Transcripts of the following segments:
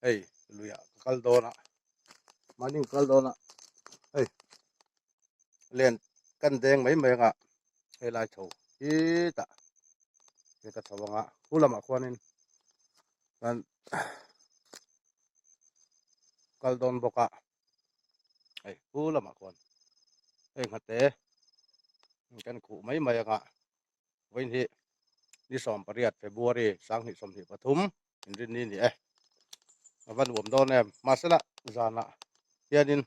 hey luya kaldona maning kaldona hey len kan deng mai mai nga hey lai tho hi ta ke ka thawanga ulama khwanin kan kaldon boka hey ulama khwan hey ngate kan khu mai mai nga wain hi ni som pariat February sang ni som hi pathum in ni ni van wom don em masala zana hianin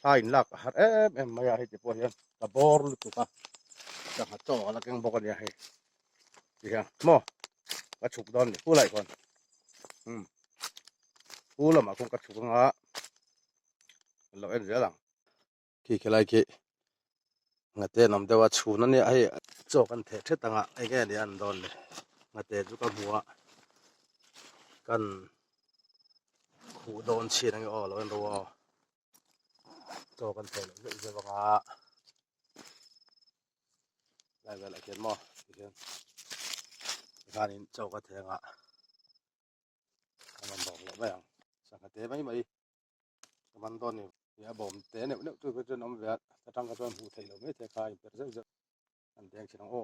thain lak har em maya hi ti po hian ta bor lu tu ka ta ha to la keng bok ani hi ti ha mo ka chuk don ni pu lai kon pu la ma kong ka chuk nga lo en zelang ki khelai ki ngate nam dewa chhun ani ai cho kan the the tanga ai ge ni an don le ngate chu ka huwa kan khu don chi nang o lo en ro cho kan the le ze wanga lai ga la ken mo ken kanin cho ka the nga man bok lo ba yang sa ka te mai mai man don ni ya bom te ne ne tu ko nom ve ta tang ka chon hu thei lo me the kai per ze an deng chi nang o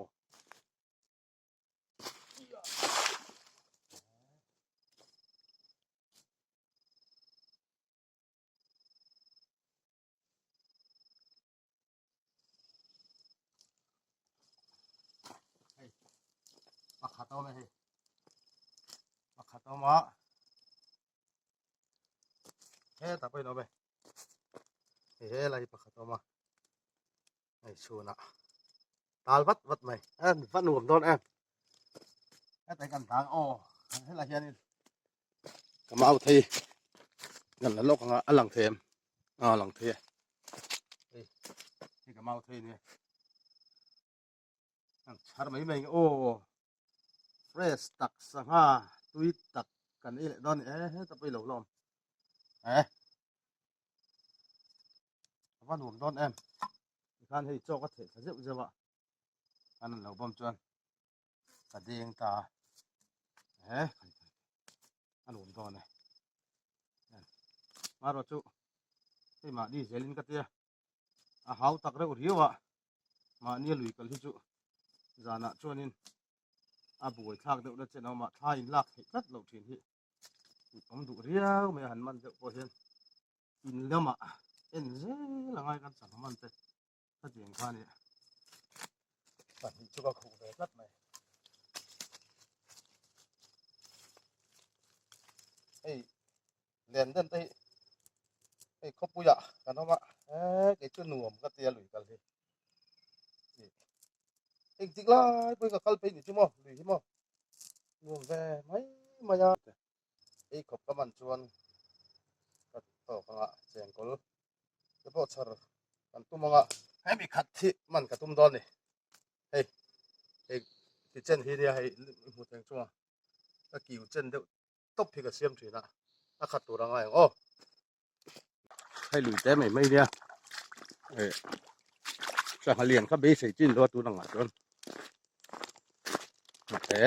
pakhat o me he pakhat o ma he ta pai no be he lai pakhat o ma ai chuna tal vat vat mai an van nuam don an tai kan tang o he la hian kamau thei gan la lok nga alang them lang theนี่kamau thei ni an char mai mai o fresh tak sanga tui tak kan ile don he ta pai lo lom van nuam don em kan hei cho ka the sa zeu zewa an lo bom chuan ka ding ta an nuam don ne ma ro chu hei ma ni zelin ka tia a hau tak re riwa ma ni lui kal hi chu zana chuanin a buai thak deuh na chen ma thain lak thei tat lo thin hi om du riau me han man deuh po hian in lama en ze langai kan sang man te ta jeng kha ni pan hi chu ka khu ve tat mai ei len den te ei khopuya kan ma ke chu nuam ka tia lui kal hi ik tik lai pui ka kal pe ni chu mo lui hi mo nuam ve mai maya ei khop ka man chuan ka to ka cheng kol ke po char kan tu manga hai mi khat thi man ka tum don ni hei ei ti chen hi ria hei mu teng chunga ka kiu chen deuh top phi ka siam thina a khat tu ranga o hai lui te mai mai ria sa halian ka be sei chin lo tu ranga chon te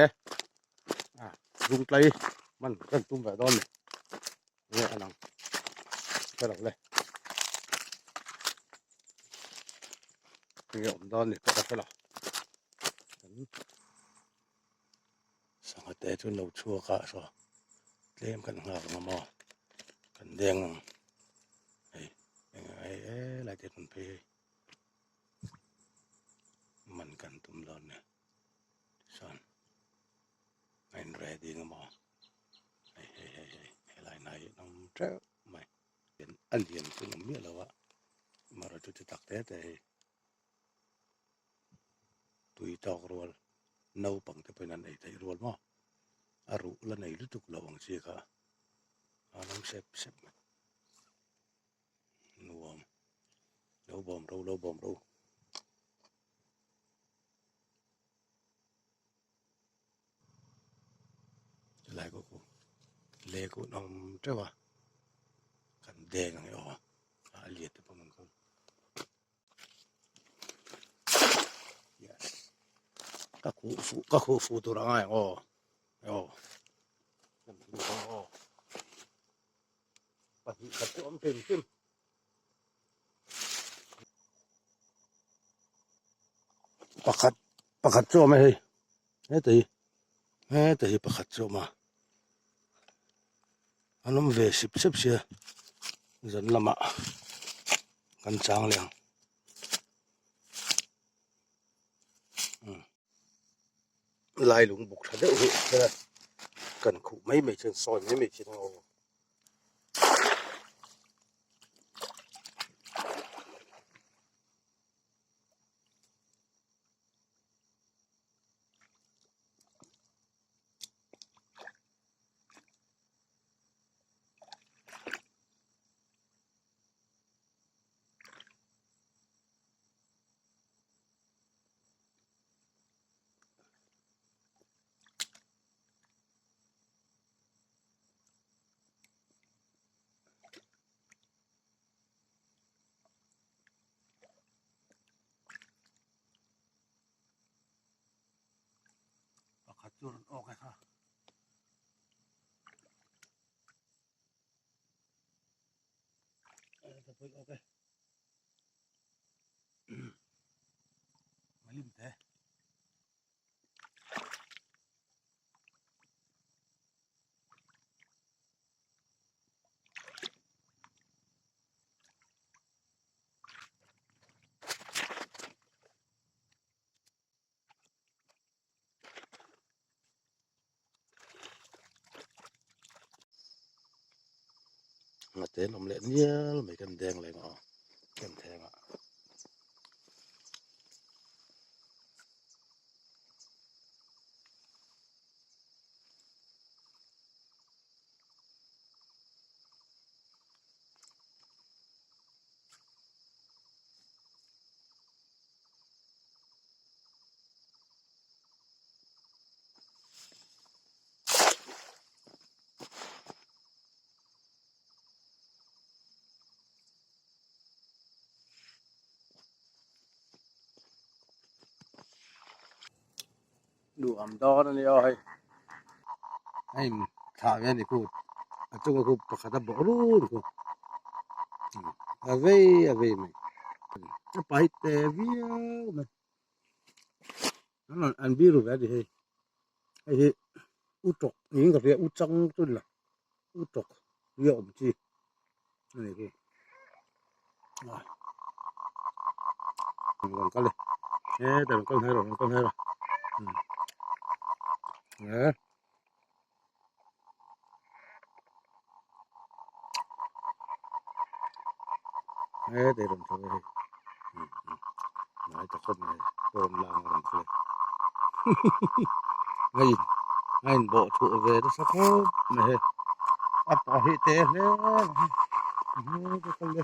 rung play man kan tum va don ni anang ka lo le ni om don ni ka lo sang te chu no chua ka so tlem kan nga ma mo kan deng ai la te kun pe man kan tum lon ne son ein ready nga mo ai lai nai nom tre mai an hian chu nom mi lo wa ma ra chu tak te tui tok rol no pang te pe nan ei te rol mo aru la nei lu tuk lawang chi ka anam sep nuam lo bom ro lai ko ku le ku nom tre wa kan deng ang yo a liet te pa man ko yes ka khu fu tu ra ngai o yo trộm tìm kim pakat trộm mày hết thì pakat trộm mà anh về xếp xe dần làm ạ căn trang liền lại lùng bục thật đấy thế này cần cụ mấy chân soi mấy chân ngô pakat turun oke ha oke malim teh mà té lồng lẹn nhá mấy cần đen lại ngọ cần thèm ạ đủ ẩm to này ơi anh thả về này cô chúng cô pakat bỏ luôn cô ave mày nó phải tè vía mà nó là ăn biru vậy thì hay utok những cái việc utang tu là utok việc ông chi này cái còn con này để con hay rồi nè để làm sao đây nói ta không này ôm lang làm sao ngay ngay bộ thụ về nó sao không này ấp bỏ hết tè nè cái con đây